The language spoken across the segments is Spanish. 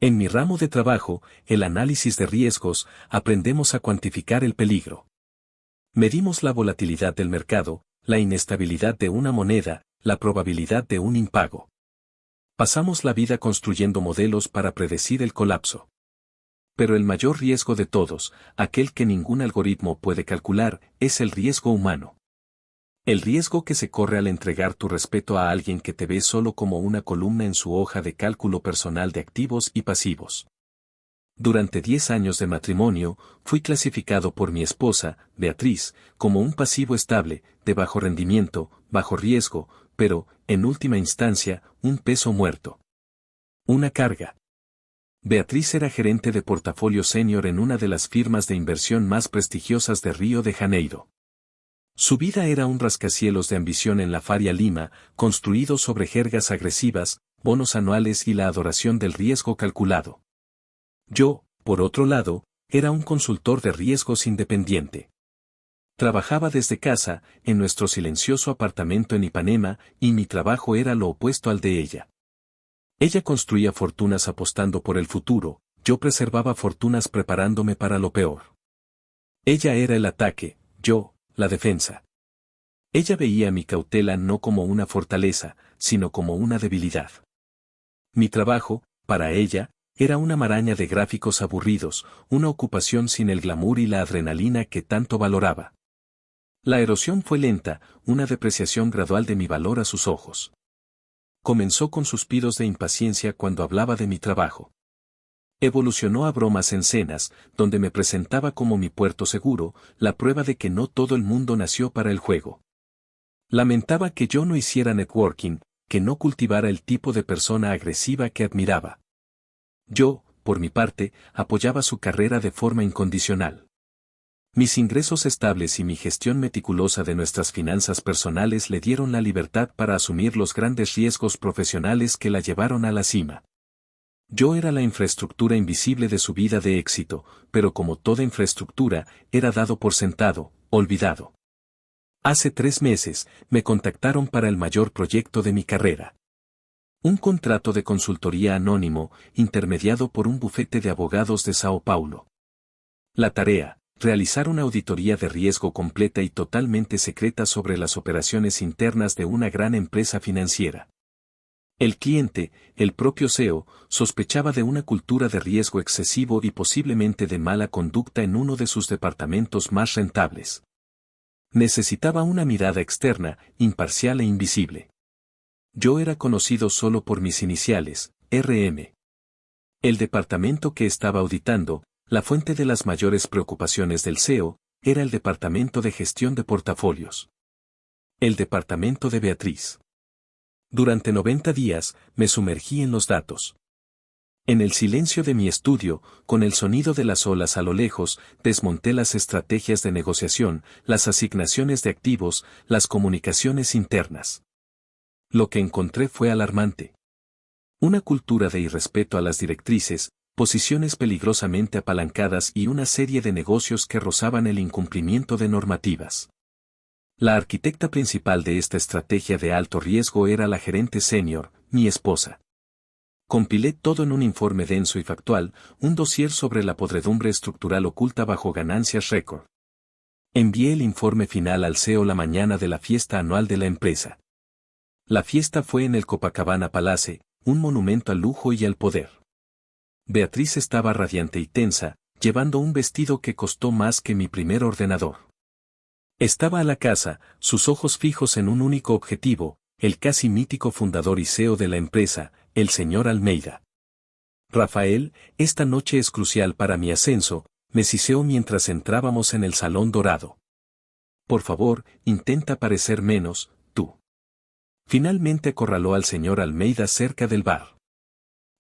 En mi ramo de trabajo, el análisis de riesgos, aprendemos a cuantificar el peligro. Medimos la volatilidad del mercado, la inestabilidad de una moneda, la probabilidad de un impago. Pasamos la vida construyendo modelos para predecir el colapso. Pero el mayor riesgo de todos, aquel que ningún algoritmo puede calcular, es el riesgo humano. El riesgo que se corre al entregar tu respeto a alguien que te ve solo como una columna en su hoja de cálculo personal de activos y pasivos. Durante 10 años de matrimonio, fui clasificado por mi esposa, Beatriz, como un pasivo estable, de bajo rendimiento, bajo riesgo, pero, en última instancia, un peso muerto. Una carga. Beatriz era gerente de portafolio senior en una de las firmas de inversión más prestigiosas de Río de Janeiro. Su vida era un rascacielos de ambición en la Faria Lima, construido sobre jergas agresivas, bonos anuales y la adoración del riesgo calculado. Yo, por otro lado, era un consultor de riesgos independiente. Trabajaba desde casa, en nuestro silencioso apartamento en Ipanema, y mi trabajo era lo opuesto al de ella. Ella construía fortunas apostando por el futuro, yo preservaba fortunas preparándome para lo peor. Ella era el ataque, yo, la defensa. Ella veía mi cautela no como una fortaleza, sino como una debilidad. Mi trabajo, para ella, era una maraña de gráficos aburridos, una ocupación sin el glamour y la adrenalina que tanto valoraba. La erosión fue lenta, una depreciación gradual de mi valor a sus ojos. Comenzó con suspiros de impaciencia cuando hablaba de mi trabajo. Evolucionó a bromas en cenas, donde me presentaba como mi puerto seguro, la prueba de que no todo el mundo nació para el juego. Lamentaba que yo no hiciera networking, que no cultivara el tipo de persona agresiva que admiraba. Yo, por mi parte, apoyaba su carrera de forma incondicional. Mis ingresos estables y mi gestión meticulosa de nuestras finanzas personales le dieron la libertad para asumir los grandes riesgos profesionales que la llevaron a la cima. Yo era la infraestructura invisible de su vida de éxito, pero como toda infraestructura, era dado por sentado, olvidado. Hace 3 meses, me contactaron para el mayor proyecto de mi carrera. Un contrato de consultoría anónimo, intermediado por un bufete de abogados de Sao Paulo. La tarea, realizar una auditoría de riesgo completa y totalmente secreta sobre las operaciones internas de una gran empresa financiera. El cliente, el propio CEO, sospechaba de una cultura de riesgo excesivo y posiblemente de mala conducta en uno de sus departamentos más rentables. Necesitaba una mirada externa, imparcial e invisible. Yo era conocido solo por mis iniciales, RM. El departamento que estaba auditando, la fuente de las mayores preocupaciones del CEO, era el departamento de gestión de portafolios. El departamento de Beatriz. Durante 90 días, me sumergí en los datos. En el silencio de mi estudio, con el sonido de las olas a lo lejos, desmonté las estrategias de negociación, las asignaciones de activos, las comunicaciones internas. Lo que encontré fue alarmante. Una cultura de irrespeto a las directrices, posiciones peligrosamente apalancadas y una serie de negocios que rozaban el incumplimiento de normativas. La arquitecta principal de esta estrategia de alto riesgo era la gerente senior, mi esposa. Compilé todo en un informe denso y factual, un dossier sobre la podredumbre estructural oculta bajo ganancias récord. Envié el informe final al CEO la mañana de la fiesta anual de la empresa. La fiesta fue en el Copacabana Palace, un monumento al lujo y al poder. Beatriz estaba radiante y tensa, llevando un vestido que costó más que mi primer ordenador. Estaba a la casa, sus ojos fijos en un único objetivo, el casi mítico fundador y CEO de la empresa, el señor Almeida. Rafael, esta noche es crucial para mi ascenso, me siseó mientras entrábamos en el salón dorado. Por favor, intenta parecer menos, tú. Finalmente acorraló al señor Almeida cerca del bar.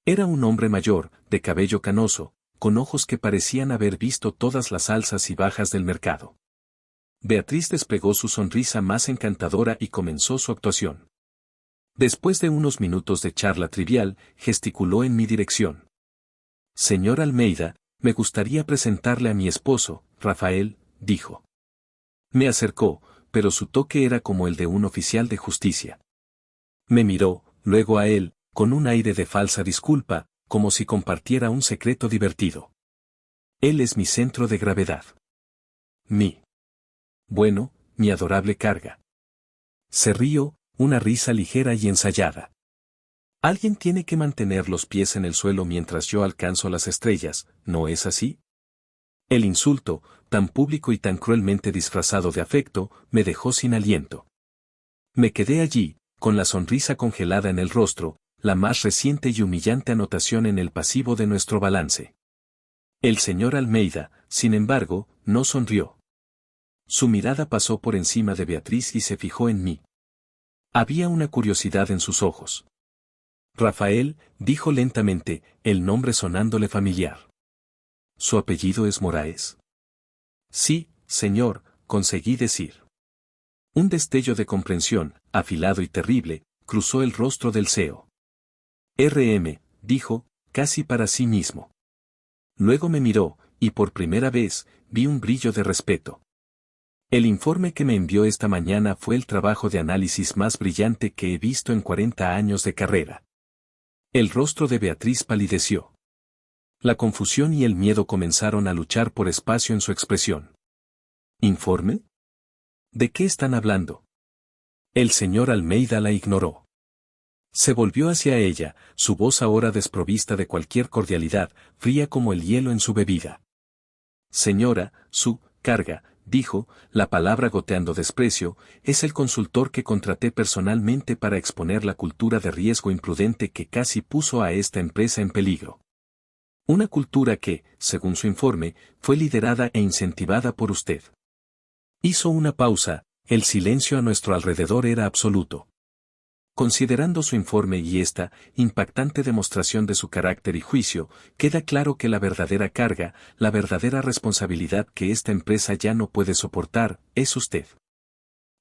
Era un hombre mayor, de cabello canoso, con ojos que parecían haber visto todas las alzas y bajas del mercado. Beatriz desplegó su sonrisa más encantadora y comenzó su actuación. Después de unos minutos de charla trivial, gesticuló en mi dirección. Señor Almeida, me gustaría presentarle a mi esposo, Rafael, dijo. Me acercó, pero su toque era como el de un oficial de justicia. Me miró, luego a él, con un aire de falsa disculpa, como si compartiera un secreto divertido. Él es mi centro de gravedad. Bueno, mi adorable carga. Se rió, una risa ligera y ensayada. Alguien tiene que mantener los pies en el suelo mientras yo alcanzo las estrellas, ¿no es así? El insulto, tan público y tan cruelmente disfrazado de afecto, me dejó sin aliento. Me quedé allí, con la sonrisa congelada en el rostro, la más reciente y humillante anotación en el pasivo de nuestro balance. El señor Almeida, sin embargo, no sonrió. Su mirada pasó por encima de Beatriz y se fijó en mí. Había una curiosidad en sus ojos. Rafael, dijo lentamente, el nombre sonándole familiar. ¿Su apellido es Moraes? Sí, señor, conseguí decir. Un destello de comprensión, afilado y terrible, cruzó el rostro del CEO. Dijo, casi para sí mismo. Luego me miró, y por primera vez, vi un brillo de respeto. El informe que me envió esta mañana fue el trabajo de análisis más brillante que he visto en 40 años de carrera. El rostro de Beatriz palideció. La confusión y el miedo comenzaron a luchar por espacio en su expresión. ¿Informe? ¿De qué están hablando? El señor Almeida la ignoró. Se volvió hacia ella, su voz ahora desprovista de cualquier cordialidad, fría como el hielo en su bebida. Señora, su carga, dijo, la palabra goteando desprecio, es el consultor que contraté personalmente para exponer la cultura de riesgo imprudente que casi puso a esta empresa en peligro. Una cultura que, según su informe, fue liderada e incentivada por usted. Hizo una pausa, el silencio a nuestro alrededor era absoluto. Considerando su informe y esta impactante demostración de su carácter y juicio, queda claro que la verdadera carga, la verdadera responsabilidad que esta empresa ya no puede soportar, es usted.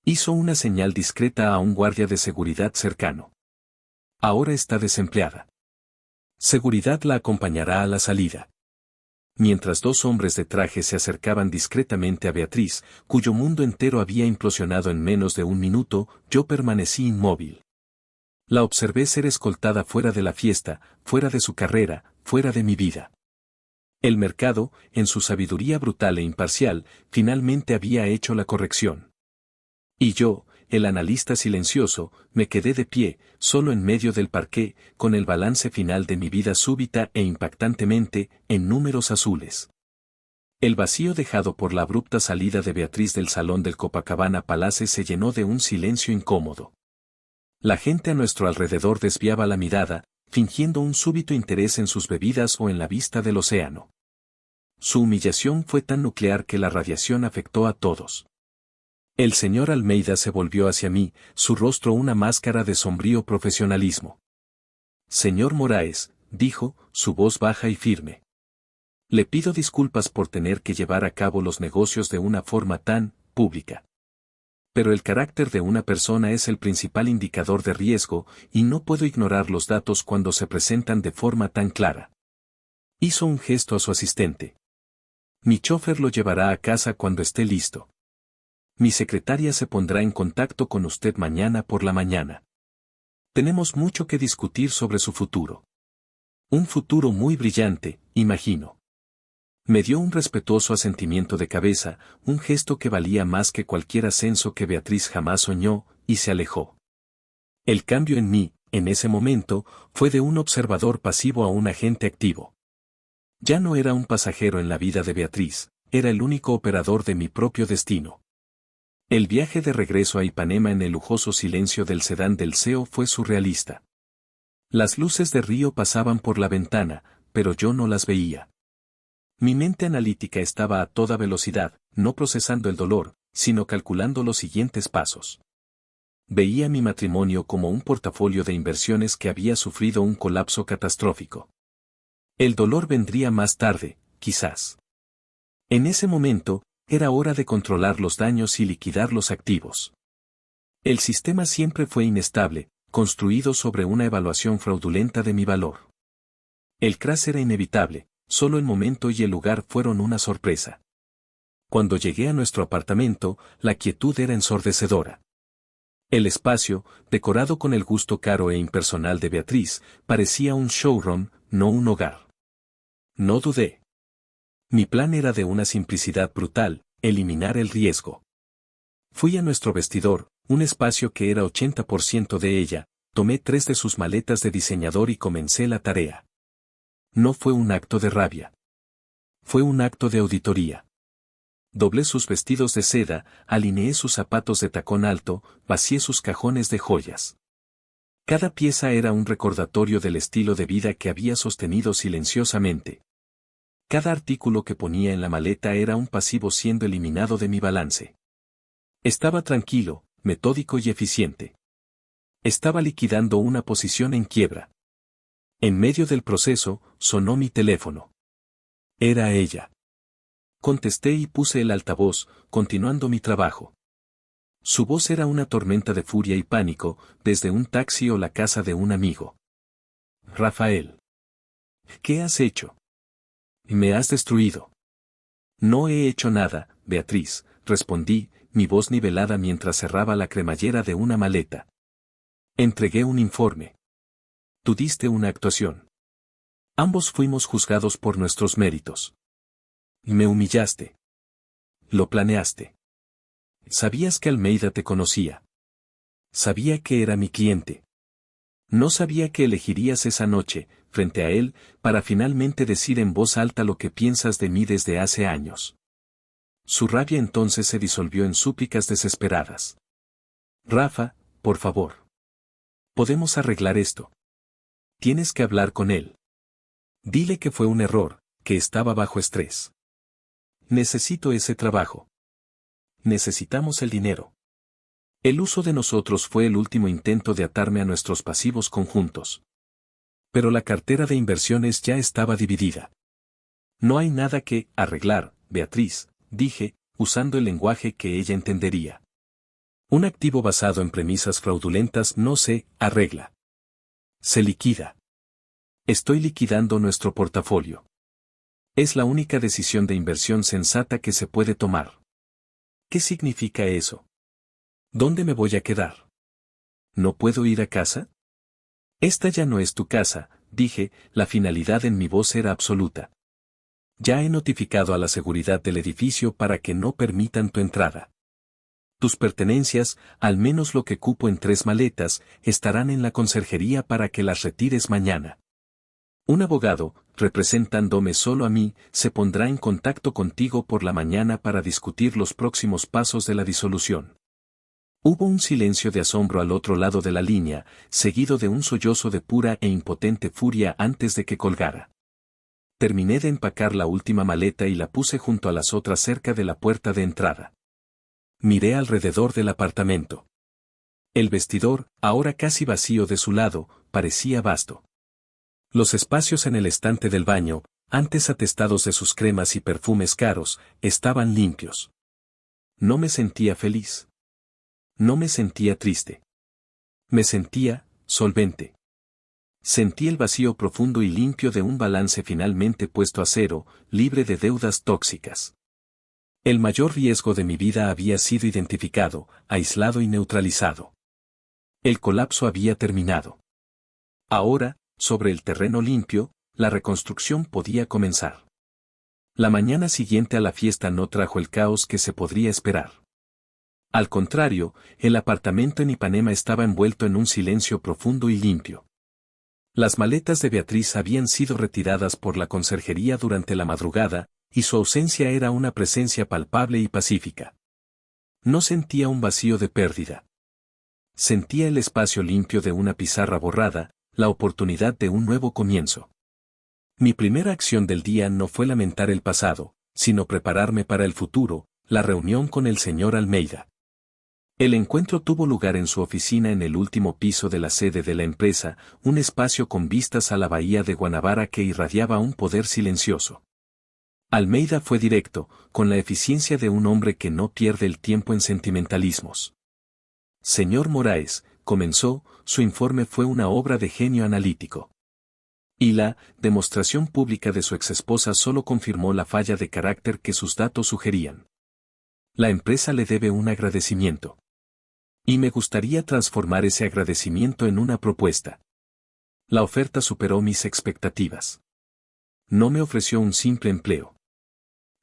Hizo una señal discreta a un guardia de seguridad cercano. Ahora está desempleada. Seguridad la acompañará a la salida. Mientras dos hombres de traje se acercaban discretamente a Beatriz, cuyo mundo entero había implosionado en menos de un minuto, yo permanecí inmóvil. La observé ser escoltada fuera de la fiesta, fuera de su carrera, fuera de mi vida. El mercado, en su sabiduría brutal e imparcial, finalmente había hecho la corrección. Y yo, el analista silencioso, me quedé de pie, solo en medio del parqué, con el balance final de mi vida súbita e impactantemente, en números azules. El vacío dejado por la abrupta salida de Beatriz del salón del Copacabana Palace se llenó de un silencio incómodo. La gente a nuestro alrededor desviaba la mirada, fingiendo un súbito interés en sus bebidas o en la vista del océano. Su humillación fue tan nuclear que la radiación afectó a todos. El señor Almeida se volvió hacia mí, su rostro una máscara de sombrío profesionalismo. Señor Moraes, dijo, su voz baja y firme. Le pido disculpas por tener que llevar a cabo los negocios de una forma tan pública. Pero el carácter de una persona es el principal indicador de riesgo, y no puedo ignorar los datos cuando se presentan de forma tan clara. Hizo un gesto a su asistente. Mi chofer lo llevará a casa cuando esté listo. Mi secretaria se pondrá en contacto con usted mañana por la mañana. Tenemos mucho que discutir sobre su futuro. Un futuro muy brillante, imagino. Me dio un respetuoso asentimiento de cabeza, un gesto que valía más que cualquier ascenso que Beatriz jamás soñó, y se alejó. El cambio en mí, en ese momento, fue de un observador pasivo a un agente activo. Ya no era un pasajero en la vida de Beatriz, era el único operador de mi propio destino. El viaje de regreso a Ipanema en el lujoso silencio del sedán del CEO fue surrealista. Las luces de Río pasaban por la ventana, pero yo no las veía. Mi mente analítica estaba a toda velocidad, no procesando el dolor, sino calculando los siguientes pasos. Veía mi matrimonio como un portafolio de inversiones que había sufrido un colapso catastrófico. El dolor vendría más tarde, quizás. En ese momento, era hora de controlar los daños y liquidar los activos. El sistema siempre fue inestable, construido sobre una evaluación fraudulenta de mi valor. El crash era inevitable. Solo el momento y el lugar fueron una sorpresa. Cuando llegué a nuestro apartamento, la quietud era ensordecedora. El espacio, decorado con el gusto caro e impersonal de Beatriz, parecía un showroom, no un hogar. No dudé. Mi plan era de una simplicidad brutal, eliminar el riesgo. Fui a nuestro vestidor, un espacio que era 80% de ella, tomé 3 de sus maletas de diseñador y comencé la tarea. No fue un acto de rabia. Fue un acto de auditoría. Doblé sus vestidos de seda, alineé sus zapatos de tacón alto, vacié sus cajones de joyas. Cada pieza era un recordatorio del estilo de vida que había sostenido silenciosamente. Cada artículo que ponía en la maleta era un pasivo siendo eliminado de mi balance. Estaba tranquilo, metódico y eficiente. Estaba liquidando una posición en quiebra. En medio del proceso, sonó mi teléfono. Era ella. Contesté y puse el altavoz, continuando mi trabajo. Su voz era una tormenta de furia y pánico, desde un taxi o la casa de un amigo. Rafael. ¿Qué has hecho? Me has destruido. No he hecho nada, Beatriz, respondí, mi voz nivelada mientras cerraba la cremallera de una maleta. Entregué un informe. Tú diste una actuación. Ambos fuimos juzgados por nuestros méritos. Me humillaste. Lo planeaste. Sabías que Almeida te conocía. Sabía que era mi cliente. No sabía que elegirías esa noche, frente a él, para finalmente decir en voz alta lo que piensas de mí desde hace años. Su rabia entonces se disolvió en súplicas desesperadas. Rafa, por favor. Podemos arreglar esto. Tienes que hablar con él. Dile que fue un error, que estaba bajo estrés. Necesito ese trabajo. Necesitamos el dinero. El uso de nosotros fue el último intento de atarme a nuestros pasivos conjuntos. Pero la cartera de inversiones ya estaba dividida. No hay nada que arreglar, Beatriz, dije, usando el lenguaje que ella entendería. Un activo basado en premisas fraudulentas no se arregla. Se liquida. Estoy liquidando nuestro portafolio. Es la única decisión de inversión sensata que se puede tomar. ¿Qué significa eso? ¿Dónde me voy a quedar? ¿No puedo ir a casa? Esta ya no es tu casa, dije, la finalidad en mi voz era absoluta. Ya he notificado a la seguridad del edificio para que no permitan tu entrada. Tus pertenencias, al menos lo que cupo en 3 maletas, estarán en la conserjería para que las retires mañana. Un abogado, representándome solo a mí, se pondrá en contacto contigo por la mañana para discutir los próximos pasos de la disolución. Hubo un silencio de asombro al otro lado de la línea, seguido de un sollozo de pura e impotente furia antes de que colgara. Terminé de empacar la última maleta y la puse junto a las otras cerca de la puerta de entrada. Miré alrededor del apartamento. El vestidor, ahora casi vacío de su lado, parecía vasto. Los espacios en el estante del baño, antes atestados de sus cremas y perfumes caros, estaban limpios. No me sentía feliz. No me sentía triste. Me sentía solvente. Sentí el vacío profundo y limpio de un balance finalmente puesto a cero, libre de deudas tóxicas. El mayor riesgo de mi vida había sido identificado, aislado y neutralizado. El colapso había terminado. Ahora, sobre el terreno limpio, la reconstrucción podía comenzar. La mañana siguiente a la fiesta no trajo el caos que se podría esperar. Al contrario, el apartamento en Ipanema estaba envuelto en un silencio profundo y limpio. Las maletas de Beatriz habían sido retiradas por la conserjería durante la madrugada, y su ausencia era una presencia palpable y pacífica. No sentía un vacío de pérdida. Sentía el espacio limpio de una pizarra borrada, la oportunidad de un nuevo comienzo. Mi primera acción del día no fue lamentar el pasado, sino prepararme para el futuro, la reunión con el señor Almeida. El encuentro tuvo lugar en su oficina en el último piso de la sede de la empresa, un espacio con vistas a la bahía de Guanabara que irradiaba un poder silencioso. Almeida fue directo, con la eficiencia de un hombre que no pierde el tiempo en sentimentalismos. Señor Moraes, comenzó, su informe fue una obra de genio analítico. Y la demostración pública de su exesposa solo confirmó la falla de carácter que sus datos sugerían. La empresa le debe un agradecimiento. Y me gustaría transformar ese agradecimiento en una propuesta. La oferta superó mis expectativas. No me ofreció un simple empleo.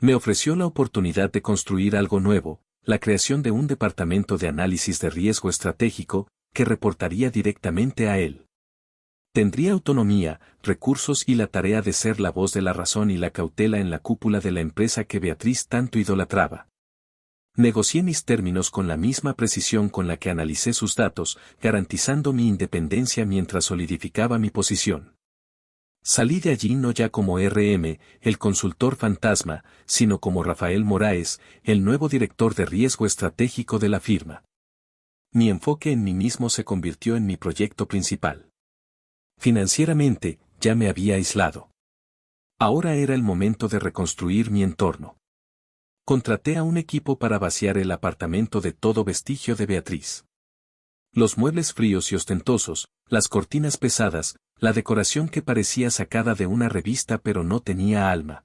Me ofreció la oportunidad de construir algo nuevo, la creación de un departamento de análisis de riesgo estratégico, que reportaría directamente a él. Tendría autonomía, recursos y la tarea de ser la voz de la razón y la cautela en la cúpula de la empresa que Beatriz tanto idolatraba. Negocié mis términos con la misma precisión con la que analicé sus datos, garantizando mi independencia mientras solidificaba mi posición. Salí de allí no ya como RM, el consultor fantasma, sino como Rafael Moraes, el nuevo director de riesgo estratégico de la firma. Mi enfoque en mí mismo se convirtió en mi proyecto principal. Financieramente, ya me había aislado. Ahora era el momento de reconstruir mi entorno. Contraté a un equipo para vaciar el apartamento de todo vestigio de Beatriz. Los muebles fríos y ostentosos, las cortinas pesadas, la decoración que parecía sacada de una revista pero no tenía alma.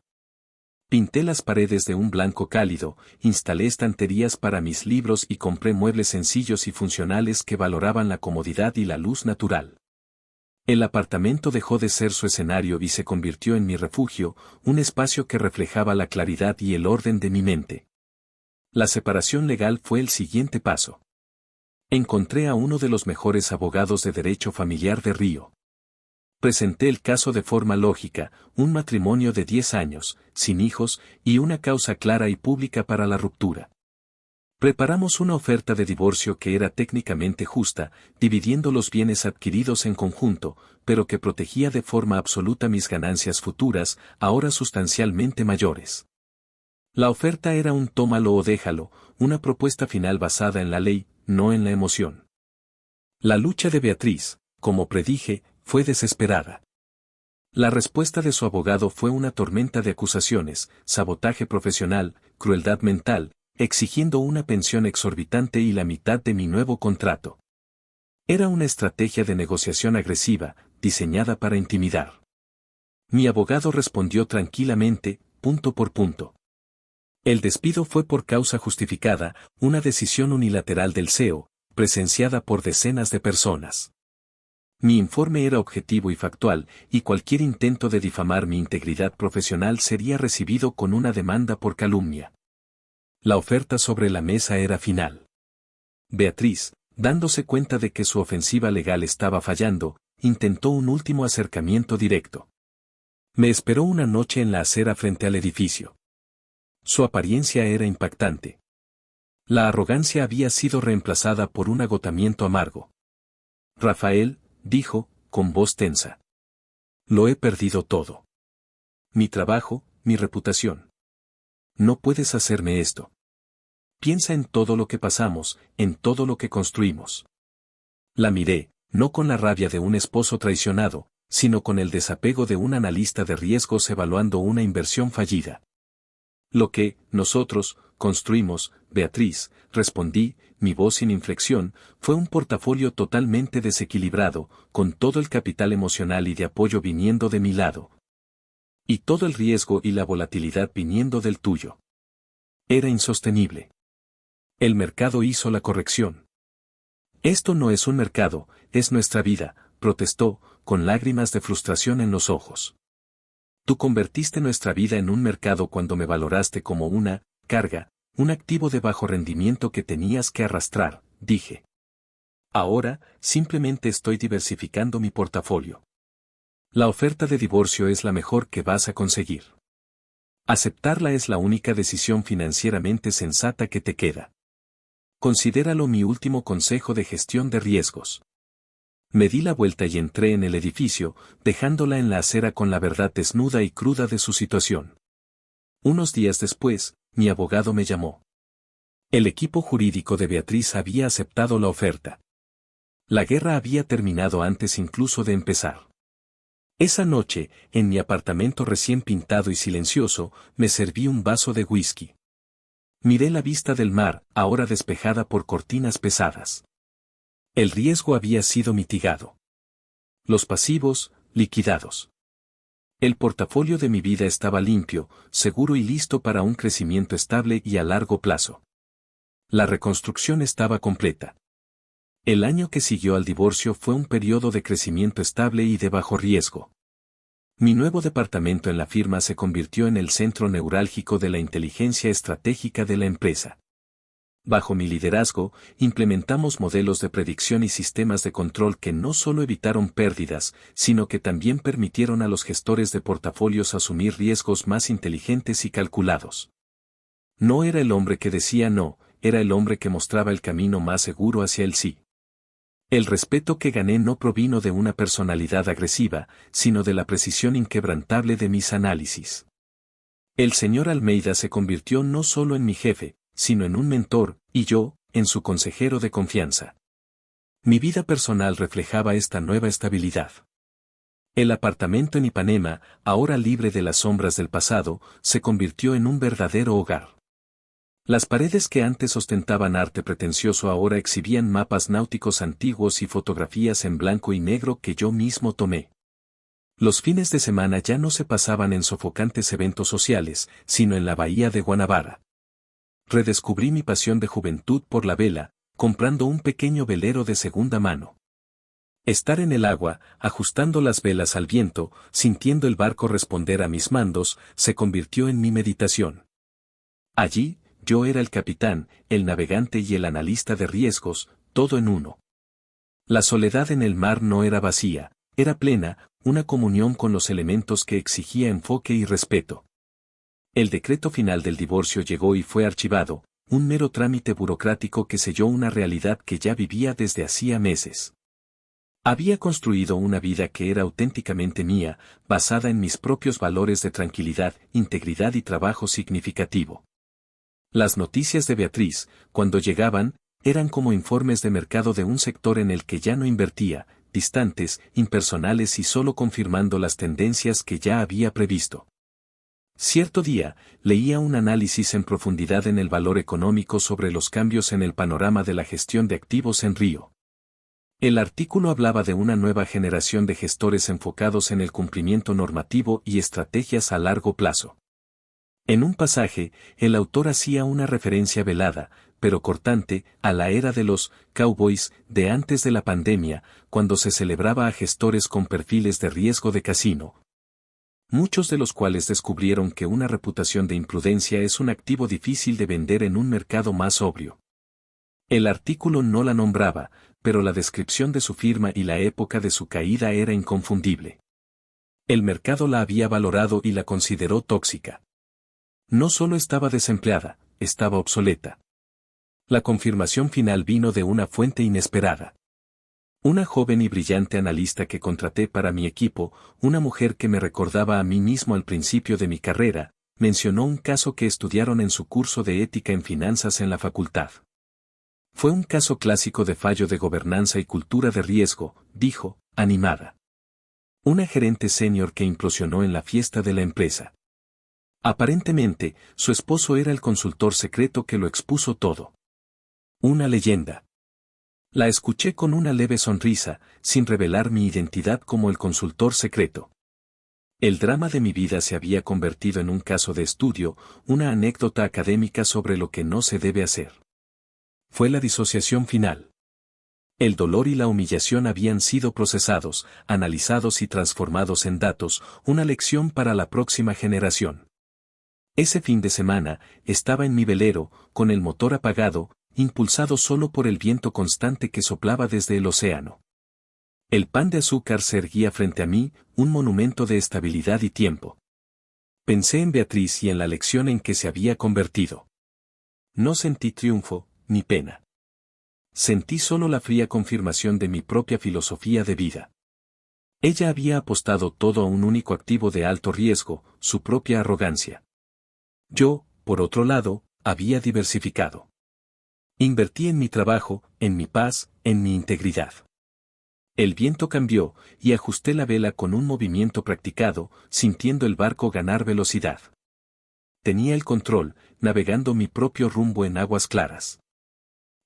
Pinté las paredes de un blanco cálido, instalé estanterías para mis libros y compré muebles sencillos y funcionales que valoraban la comodidad y la luz natural. El apartamento dejó de ser su escenario y se convirtió en mi refugio, un espacio que reflejaba la claridad y el orden de mi mente. La separación legal fue el siguiente paso. Encontré a uno de los mejores abogados de derecho familiar de Río. Presenté el caso de forma lógica, un matrimonio de 10 años, sin hijos, y una causa clara y pública para la ruptura. Preparamos una oferta de divorcio que era técnicamente justa, dividiendo los bienes adquiridos en conjunto, pero que protegía de forma absoluta mis ganancias futuras, ahora sustancialmente mayores. La oferta era un tómalo o déjalo, una propuesta final basada en la ley, no en la emoción. La lucha de Beatriz, como predije, fue desesperada. La respuesta de su abogado fue una tormenta de acusaciones, sabotaje profesional, crueldad mental, exigiendo una pensión exorbitante y la mitad de mi nuevo contrato. Era una estrategia de negociación agresiva, diseñada para intimidar. Mi abogado respondió tranquilamente, punto por punto. El despido fue por causa justificada, una decisión unilateral del CEO, presenciada por decenas de personas. Mi informe era objetivo y factual, y cualquier intento de difamar mi integridad profesional sería recibido con una demanda por calumnia. La oferta sobre la mesa era final. Beatriz, dándose cuenta de que su ofensiva legal estaba fallando, intentó un último acercamiento directo. Me esperó una noche en la acera frente al edificio. Su apariencia era impactante. La arrogancia había sido reemplazada por un agotamiento amargo. Rafael, dijo, con voz tensa. Lo he perdido todo. Mi trabajo, mi reputación. No puedes hacerme esto. Piensa en todo lo que pasamos, en todo lo que construimos. La miré, no con la rabia de un esposo traicionado, sino con el desapego de un analista de riesgos evaluando una inversión fallida. Lo que, nosotros, construimos, Beatriz, respondí, mi voz sin inflexión, fue un portafolio totalmente desequilibrado, con todo el capital emocional y de apoyo viniendo de mi lado. Y todo el riesgo y la volatilidad viniendo del tuyo. Era insostenible. El mercado hizo la corrección. Esto no es un mercado, es nuestra vida, protestó, con lágrimas de frustración en los ojos. Tú convertiste nuestra vida en un mercado cuando me valoraste como una carga, un activo de bajo rendimiento que tenías que arrastrar, dije. Ahora, simplemente estoy diversificando mi portafolio. La oferta de divorcio es la mejor que vas a conseguir. Aceptarla es la única decisión financieramente sensata que te queda. Considéralo mi último consejo de gestión de riesgos. Me di la vuelta y entré en el edificio, dejándola en la acera con la verdad desnuda y cruda de su situación. Unos días después, mi abogado me llamó. El equipo jurídico de Beatriz había aceptado la oferta. La guerra había terminado antes incluso de empezar. Esa noche, en mi apartamento recién pintado y silencioso, me serví un vaso de whisky. Miré la vista del mar, ahora despejada por cortinas pesadas. El riesgo había sido mitigado. Los pasivos, liquidados. El portafolio de mi vida estaba limpio, seguro y listo para un crecimiento estable y a largo plazo. La reconstrucción estaba completa. El año que siguió al divorcio fue un periodo de crecimiento estable y de bajo riesgo. Mi nuevo departamento en la firma se convirtió en el centro neurálgico de la inteligencia estratégica de la empresa. Bajo mi liderazgo, implementamos modelos de predicción y sistemas de control que no solo evitaron pérdidas, sino que también permitieron a los gestores de portafolios asumir riesgos más inteligentes y calculados. No era el hombre que decía no, era el hombre que mostraba el camino más seguro hacia el sí. El respeto que gané no provino de una personalidad agresiva, sino de la precisión inquebrantable de mis análisis. El señor Almeida se convirtió no solo en mi jefe, sino en un mentor, y yo, en su consejero de confianza. Mi vida personal reflejaba esta nueva estabilidad. El apartamento en Ipanema, ahora libre de las sombras del pasado, se convirtió en un verdadero hogar. Las paredes que antes ostentaban arte pretencioso ahora exhibían mapas náuticos antiguos y fotografías en blanco y negro que yo mismo tomé. Los fines de semana ya no se pasaban en sofocantes eventos sociales, sino en la bahía de Guanabara. Redescubrí mi pasión de juventud por la vela, comprando un pequeño velero de segunda mano. Estar en el agua, ajustando las velas al viento, sintiendo el barco responder a mis mandos, se convirtió en mi meditación. Allí, yo era el capitán, el navegante y el analista de riesgos, todo en uno. La soledad en el mar no era vacía, era plena, una comunión con los elementos que exigía enfoque y respeto. El decreto final del divorcio llegó y fue archivado, un mero trámite burocrático que selló una realidad que ya vivía desde hacía meses. Había construido una vida que era auténticamente mía, basada en mis propios valores de tranquilidad, integridad y trabajo significativo. Las noticias de Beatriz, cuando llegaban, eran como informes de mercado de un sector en el que ya no invertía, distantes, impersonales y solo confirmando las tendencias que ya había previsto. Cierto día, leía un análisis en profundidad en el valor económico sobre los cambios en el panorama de la gestión de activos en Río. El artículo hablaba de una nueva generación de gestores enfocados en el cumplimiento normativo y estrategias a largo plazo. En un pasaje, el autor hacía una referencia velada, pero cortante, a la era de los cowboys de antes de la pandemia, cuando se celebraba a gestores con perfiles de riesgo de casino, muchos de los cuales descubrieron que una reputación de imprudencia es un activo difícil de vender en un mercado más sobrio. El artículo no la nombraba, pero la descripción de su firma y la época de su caída era inconfundible. El mercado la había valorado y la consideró tóxica. No solo estaba desempleada, estaba obsoleta. La confirmación final vino de una fuente inesperada. Una joven y brillante analista que contraté para mi equipo, una mujer que me recordaba a mí mismo al principio de mi carrera, mencionó un caso que estudiaron en su curso de ética en finanzas en la facultad. Fue un caso clásico de fallo de gobernanza y cultura de riesgo, dijo, animada. Una gerente senior que implosionó en la fiesta de la empresa. Aparentemente, su esposo era el consultor secreto que lo expuso todo. Una leyenda. La escuché con una leve sonrisa, sin revelar mi identidad como el consultor secreto. El drama de mi vida se había convertido en un caso de estudio, una anécdota académica sobre lo que no se debe hacer. Fue la disociación final. El dolor y la humillación habían sido procesados, analizados y transformados en datos, una lección para la próxima generación. Ese fin de semana, estaba en mi velero, con el motor apagado, impulsado solo por el viento constante que soplaba desde el océano. El pan de azúcar se erguía frente a mí, un monumento de estabilidad y tiempo. Pensé en Beatriz y en la lección en que se había convertido. No sentí triunfo, ni pena. Sentí solo la fría confirmación de mi propia filosofía de vida. Ella había apostado todo a un único activo de alto riesgo, su propia arrogancia. Yo, por otro lado, había diversificado. Invertí en mi trabajo, en mi paz, en mi integridad. El viento cambió, y ajusté la vela con un movimiento practicado, sintiendo el barco ganar velocidad. Tenía el control, navegando mi propio rumbo en aguas claras.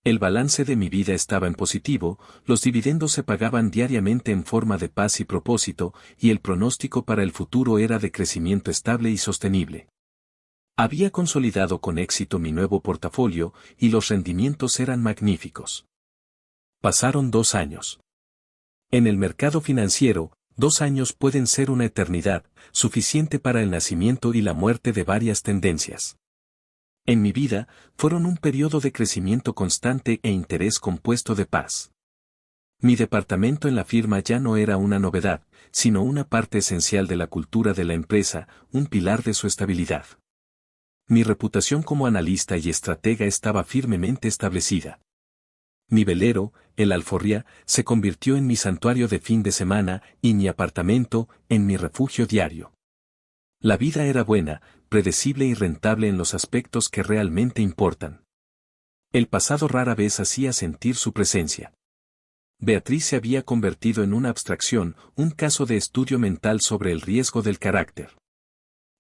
El balance de mi vida estaba en positivo, los dividendos se pagaban diariamente en forma de paz y propósito, y el pronóstico para el futuro era de crecimiento estable y sostenible. Había consolidado con éxito mi nuevo portafolio, y los rendimientos eran magníficos. Pasaron 2 años. En el mercado financiero, 2 años pueden ser una eternidad, suficiente para el nacimiento y la muerte de varias tendencias. En mi vida, fueron un periodo de crecimiento constante e interés compuesto de paz. Mi departamento en la firma ya no era una novedad, sino una parte esencial de la cultura de la empresa, un pilar de su estabilidad. Mi reputación como analista y estratega estaba firmemente establecida. Mi velero, el Alforría, se convirtió en mi santuario de fin de semana y mi apartamento, en mi refugio diario. La vida era buena, predecible y rentable en los aspectos que realmente importan. El pasado rara vez hacía sentir su presencia. Beatriz se había convertido en una abstracción, un caso de estudio mental sobre el riesgo del carácter.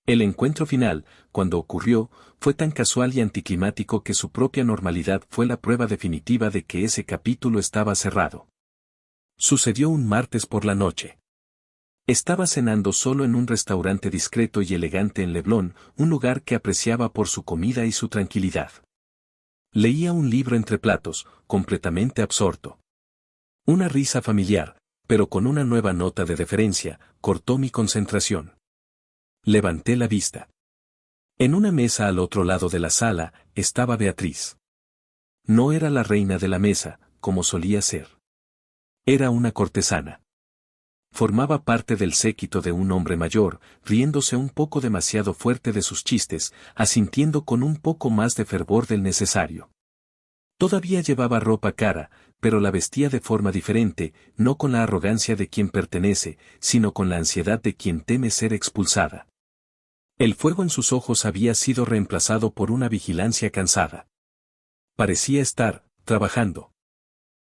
El encuentro final, cuando ocurrió, fue tan casual y anticlimático que su propia normalidad fue la prueba definitiva de que ese capítulo estaba cerrado. Sucedió un martes por la noche. Estaba cenando solo en un restaurante discreto y elegante en Leblon, un lugar que apreciaba por su comida y su tranquilidad. Leía un libro entre platos, completamente absorto. Una risa familiar, pero con una nueva nota de deferencia, cortó mi concentración. Levanté la vista. En una mesa al otro lado de la sala, estaba Beatriz. No era la reina de la mesa, como solía ser. Era una cortesana. Formaba parte del séquito de un hombre mayor, riéndose un poco demasiado fuerte de sus chistes, asintiendo con un poco más de fervor del necesario. Todavía llevaba ropa cara, pero la vestía de forma diferente, no con la arrogancia de quien pertenece, sino con la ansiedad de quien teme ser expulsada. El fuego en sus ojos había sido reemplazado por una vigilancia cansada. Parecía estar, trabajando.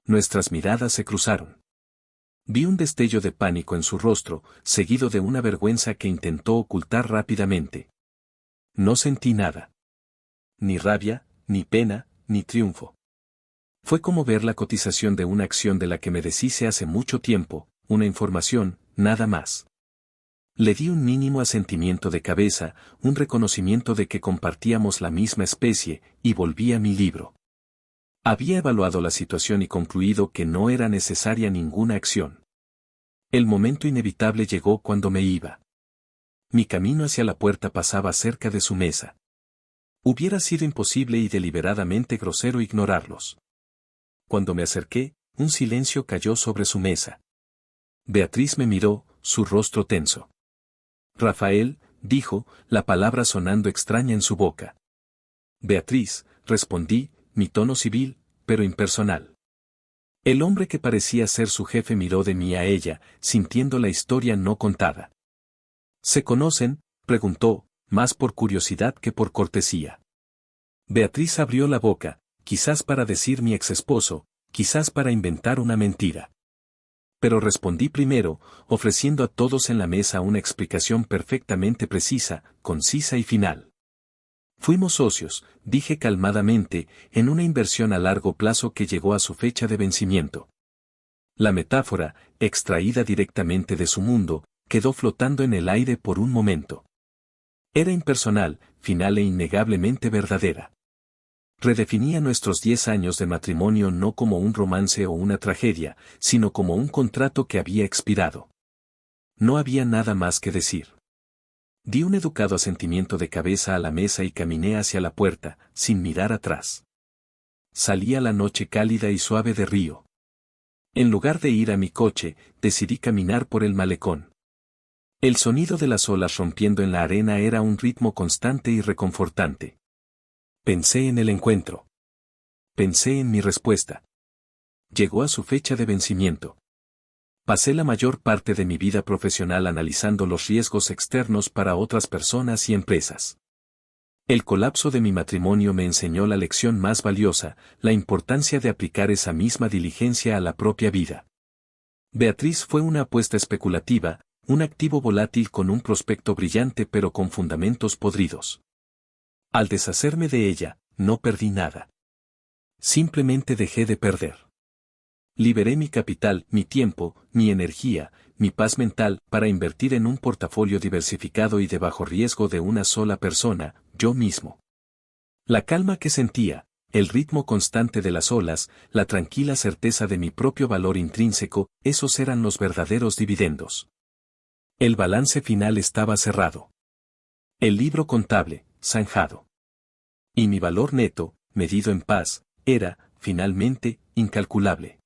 Nuestras miradas se cruzaron. Vi un destello de pánico en su rostro, seguido de una vergüenza que intentó ocultar rápidamente. No sentí nada. Ni rabia, ni pena, ni triunfo. Fue como ver la cotización de una acción de la que me deshice hace mucho tiempo, una información, nada más. Le di un mínimo asentimiento de cabeza, un reconocimiento de que compartíamos la misma especie, y volví a mi libro. Había evaluado la situación y concluido que no era necesaria ninguna acción. El momento inevitable llegó cuando me iba. Mi camino hacia la puerta pasaba cerca de su mesa. Hubiera sido imposible y deliberadamente grosero ignorarlos. Cuando me acerqué, un silencio cayó sobre su mesa. Beatriz me miró, su rostro tenso. Rafael, dijo, la palabra sonando extraña en su boca. Beatriz, respondí, mi tono civil, pero impersonal. El hombre que parecía ser su jefe miró de mí a ella, sintiendo la historia no contada. ¿Se conocen?, preguntó, más por curiosidad que por cortesía. Beatriz abrió la boca, quizás para decir mi exesposo, quizás para inventar una mentira. Pero respondí primero, ofreciendo a todos en la mesa una explicación perfectamente precisa, concisa y final. Fuimos socios, dije calmadamente, en una inversión a largo plazo que llegó a su fecha de vencimiento. La metáfora, extraída directamente de su mundo, quedó flotando en el aire por un momento. Era impersonal, final e innegablemente verdadera. Redefinía nuestros 10 años de matrimonio no como un romance o una tragedia, sino como un contrato que había expirado. No había nada más que decir. Di un educado asentimiento de cabeza a la mesa y caminé hacia la puerta, sin mirar atrás. Salía la noche cálida y suave de Río. En lugar de ir a mi coche, decidí caminar por el malecón. El sonido de las olas rompiendo en la arena era un ritmo constante y reconfortante. Pensé en el encuentro. Pensé en mi respuesta. Llegó a su fecha de vencimiento. Pasé la mayor parte de mi vida profesional analizando los riesgos externos para otras personas y empresas. El colapso de mi matrimonio me enseñó la lección más valiosa, la importancia de aplicar esa misma diligencia a la propia vida. Beatriz fue una apuesta especulativa, un activo volátil con un prospecto brillante pero con fundamentos podridos. Al deshacerme de ella, no perdí nada. Simplemente dejé de perder. Liberé mi capital, mi tiempo, mi energía, mi paz mental, para invertir en un portafolio diversificado y de bajo riesgo de una sola persona, yo mismo. La calma que sentía, el ritmo constante de las olas, la tranquila certeza de mi propio valor intrínseco, esos eran los verdaderos dividendos. El balance final estaba cerrado. El libro contable, zanjado. Y mi valor neto, medido en paz, era, finalmente, incalculable.